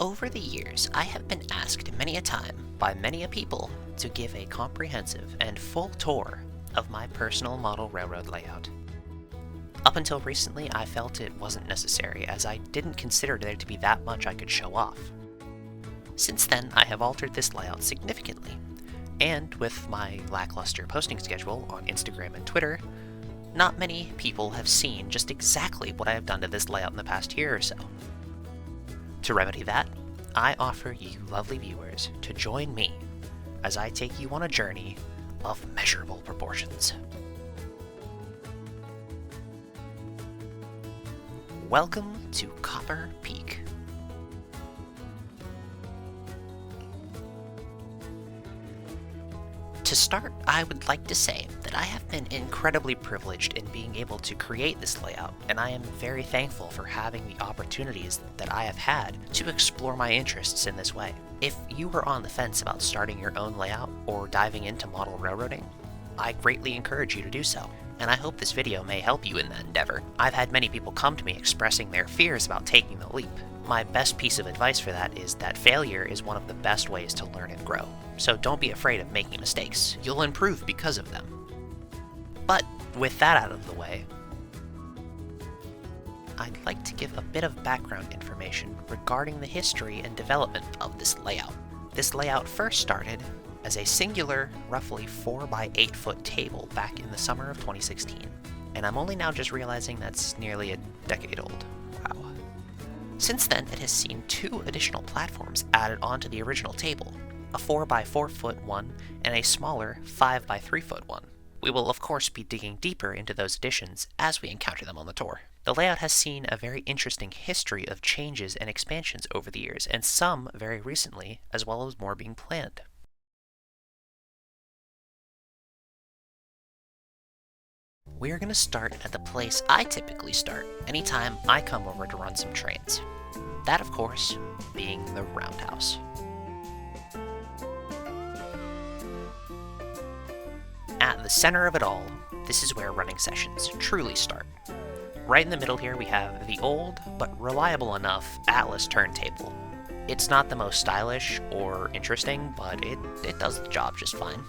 Over the years, I have been asked many a time by many a people to give a comprehensive and full tour of my personal model railroad layout. Up until recently, I felt it wasn't necessary, as I didn't consider there to be that much I could show off. Since then, I have altered this layout significantly, and with my lackluster posting schedule on Instagram and Twitter, not many people have seen just exactly what I have done to this layout in the past year or so. To remedy that, I offer you lovely viewers to join me as I take you on a journey of measurable proportions. Welcome to Copper Peak. To start, I would like to say that I have been incredibly privileged in being able to create this layout, and I am very thankful for having the opportunities that I have had to explore my interests in this way. If you were on the fence about starting your own layout or diving into model railroading, I greatly encourage you to do so, and I hope this video may help you in that endeavor. I've had many people come to me expressing their fears about taking the leap. My best piece of advice for that is that failure is one of the best ways to learn and grow. So don't be afraid of making mistakes. You'll improve because of them. But with that out of the way, I'd like to give a bit of background information regarding the history and development of this layout. This layout first started as a singular, roughly 4 by 8 foot table back in the summer of 2016. And I'm only now just realizing that's nearly a decade old. Wow. Since then, it has seen 2 additional platforms added onto the original table, a 4 by 4 foot one and a smaller 5 by 3 foot one. We will of course be digging deeper into those additions as we encounter them on the tour. The layout has seen a very interesting history of changes and expansions over the years, and some very recently, as well as more being planned. We're going to start at the place I typically start anytime I come over to run some trains. That, of course, being the roundhouse. At the center of it all, this is where running sessions truly start. Right in the middle here we have the old, but reliable enough Atlas turntable. It's not the most stylish or interesting, but it does the job just fine.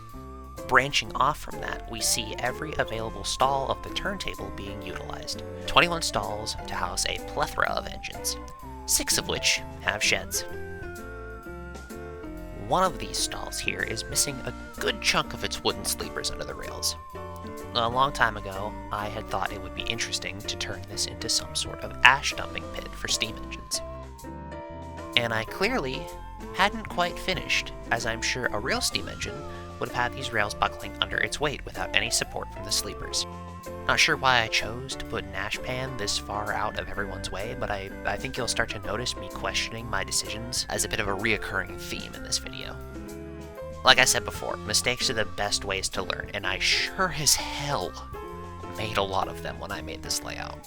Branching off from that, we see every available stall of the turntable being utilized. 21 stalls to house a plethora of engines, 6 of which have sheds. One of these stalls here is missing a good chunk of its wooden sleepers under the rails. A long time ago, I had thought it would be interesting to turn this into some sort of ash dumping pit for steam engines. And I clearly hadn't quite finished, as I'm sure a real steam engine would have had these rails buckling under its weight without any support from the sleepers. Not sure why I chose to put an ash pan this far out of everyone's way, but I think you'll start to notice me questioning my decisions as a bit of a reoccurring theme in this video. Like I said before, mistakes are the best ways to learn, and I sure as hell made a lot of them when I made this layout.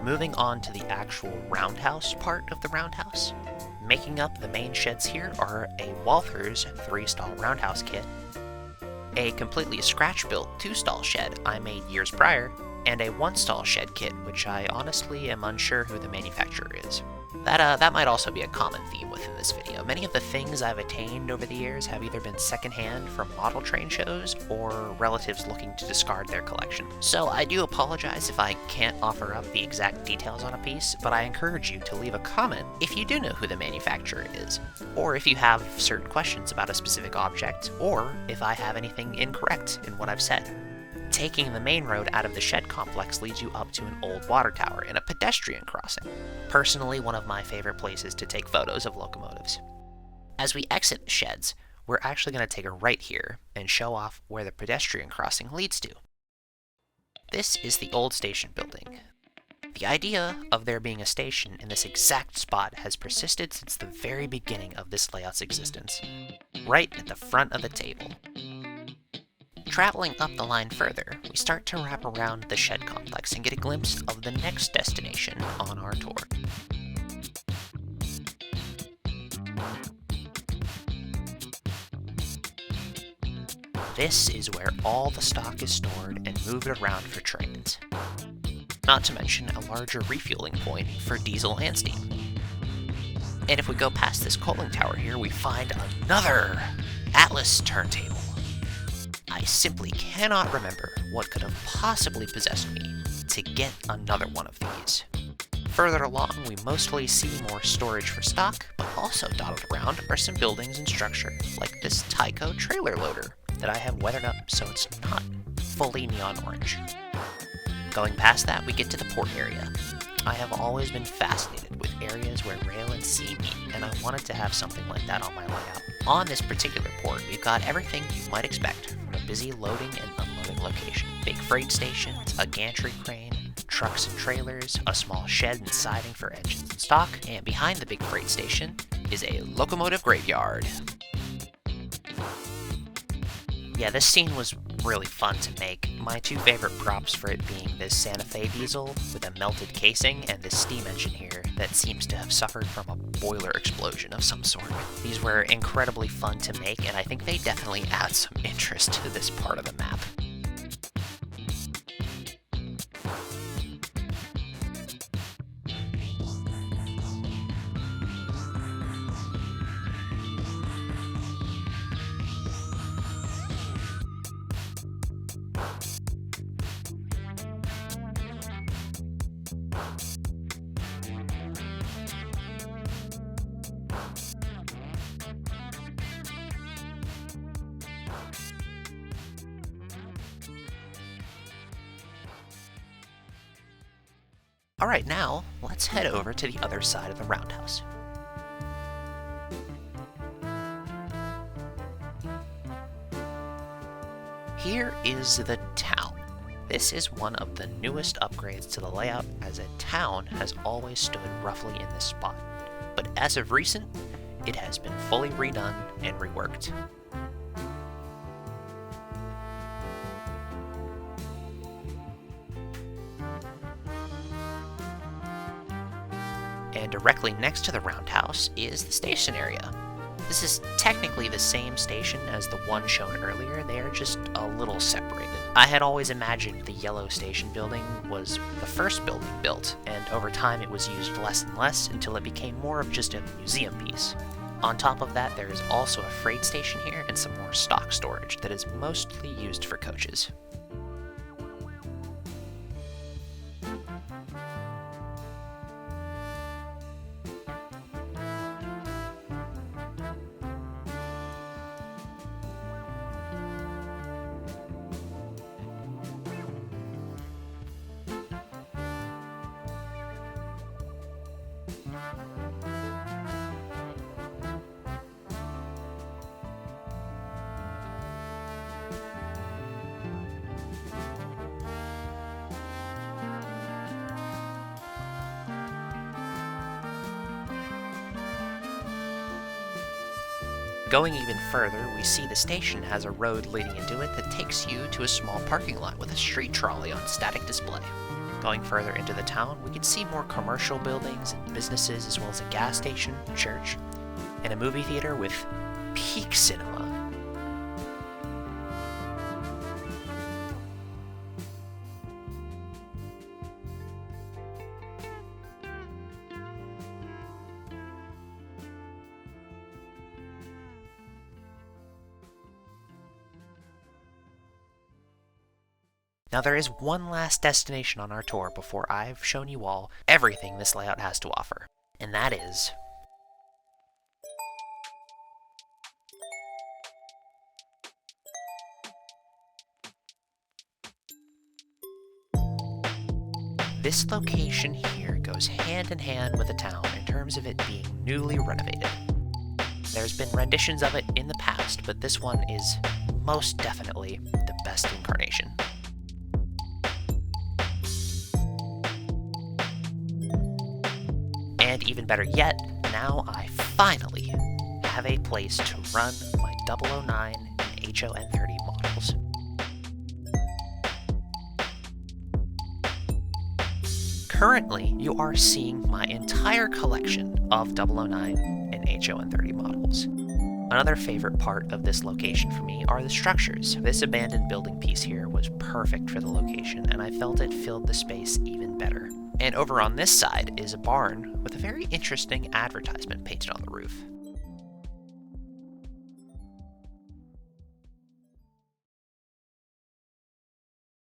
Moving on to the actual roundhouse part of the roundhouse, making up the main sheds here are a Walther's 3-stall roundhouse kit, a completely scratch-built 2-stall shed I made years prior, and a 1-stall shed kit, which I honestly am unsure who the manufacturer is. That might also be a common theme within this video. Many of the things I've attained over the years have either been secondhand from model train shows or relatives looking to discard their collection. So I do apologize if I can't offer up the exact details on a piece, but I encourage you to leave a comment if you do know who the manufacturer is, or if you have certain questions about a specific object, or if I have anything incorrect in what I've said. Taking the main road out of the shed complex leads you up to an old water tower and a pedestrian crossing. Personally, one of my favorite places to take photos of locomotives. As we exit the sheds, we're actually going to take a right here and show off where the pedestrian crossing leads to. This is the old station building. The idea of there being a station in this exact spot has persisted since the very beginning of this layout's existence, right at the front of the table. Traveling up the line further, we start to wrap around the shed complex and get a glimpse of the next destination on our tour. This is where all the stock is stored and moved around for trains. Not to mention a larger refueling point for diesel and steam. And if we go past this cooling tower here, we find another Atlas turntable. I simply cannot remember what could have possibly possessed me to get another one of these. Further along, we mostly see more storage for stock, but also dotted around are some buildings and structure, like this Tyco trailer loader that I have weathered up so it's not fully neon orange. Going past that, we get to the port area. I have always been fascinated with areas where rail and sea meet, and I wanted to have something like that on my layout. On this particular port, we've got everything you might expect from a busy loading and unloading location. Big freight stations, a gantry crane, trucks and trailers, a small shed and siding for engines and stock, and behind the big freight station is a locomotive graveyard. Yeah, this scene was really fun to make. My two favorite props for it being this Santa Fe diesel with a melted casing and this steam engine here that seems to have suffered from a boiler explosion of some sort. These were incredibly fun to make, and I think they definitely add some interest to this part of the map. Alright, now let's head over to the other side of the roundhouse. Here is the town. This is one of the newest upgrades to the layout, as a town has always stood roughly in this spot. But as of recent, it has been fully redone and reworked. And directly next to the roundhouse is the station area. This is technically the same station as the one shown earlier, they are just a little separated. I had always imagined the yellow station building was the first building built, and over time it was used less and less until it became more of just a museum piece. On top of that, there is also a freight station here and some more stock storage that is mostly used for coaches. Going even further, we see the station has a road leading into it that takes you to a small parking lot with a street trolley on static display. Going further into the town, we can see more commercial buildings and businesses, as well as a gas station, church, and a movie theater with peak cinema. Now there is one last destination on our tour before I've shown you all everything this layout has to offer, and that is this location here goes hand in hand with the town in terms of it being newly renovated. There's been renditions of it in the past, but this one is most definitely the best incarnation. And even better yet, now I finally have a place to run my 009 and HON30 models. Currently, you are seeing my entire collection of 009 and HON30 models. Another favorite part of this location for me are the structures. This abandoned building piece here was perfect for the location, and I felt it filled the space even better. And over on this side is a barn with a very interesting advertisement painted on the roof.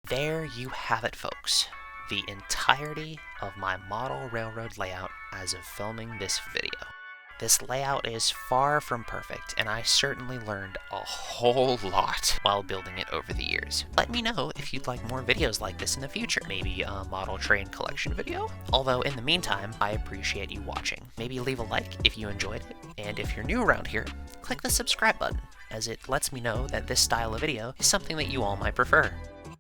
There you have it, folks. The entirety of my model railroad layout as of filming this video. This layout is far from perfect, and I certainly learned a whole lot while building it over the years. Let me know if you'd like more videos like this in the future. Maybe a model train collection video? Although in the meantime, I appreciate you watching. Maybe leave a like if you enjoyed it, and if you're new around here, click the subscribe button, as it lets me know that this style of video is something that you all might prefer.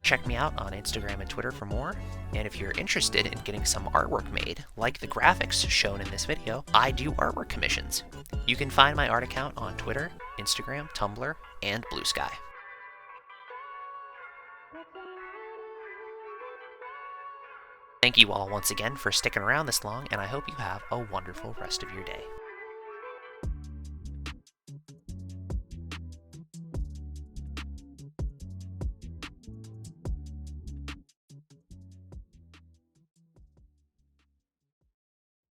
Check me out on Instagram and Twitter for more, and if you're interested in getting some artwork made, like the graphics shown in this video, I do artwork commissions. You can find my art account on Twitter, Instagram, Tumblr, and Blue Sky. Thank you all once again for sticking around this long, and I hope you have a wonderful rest of your day.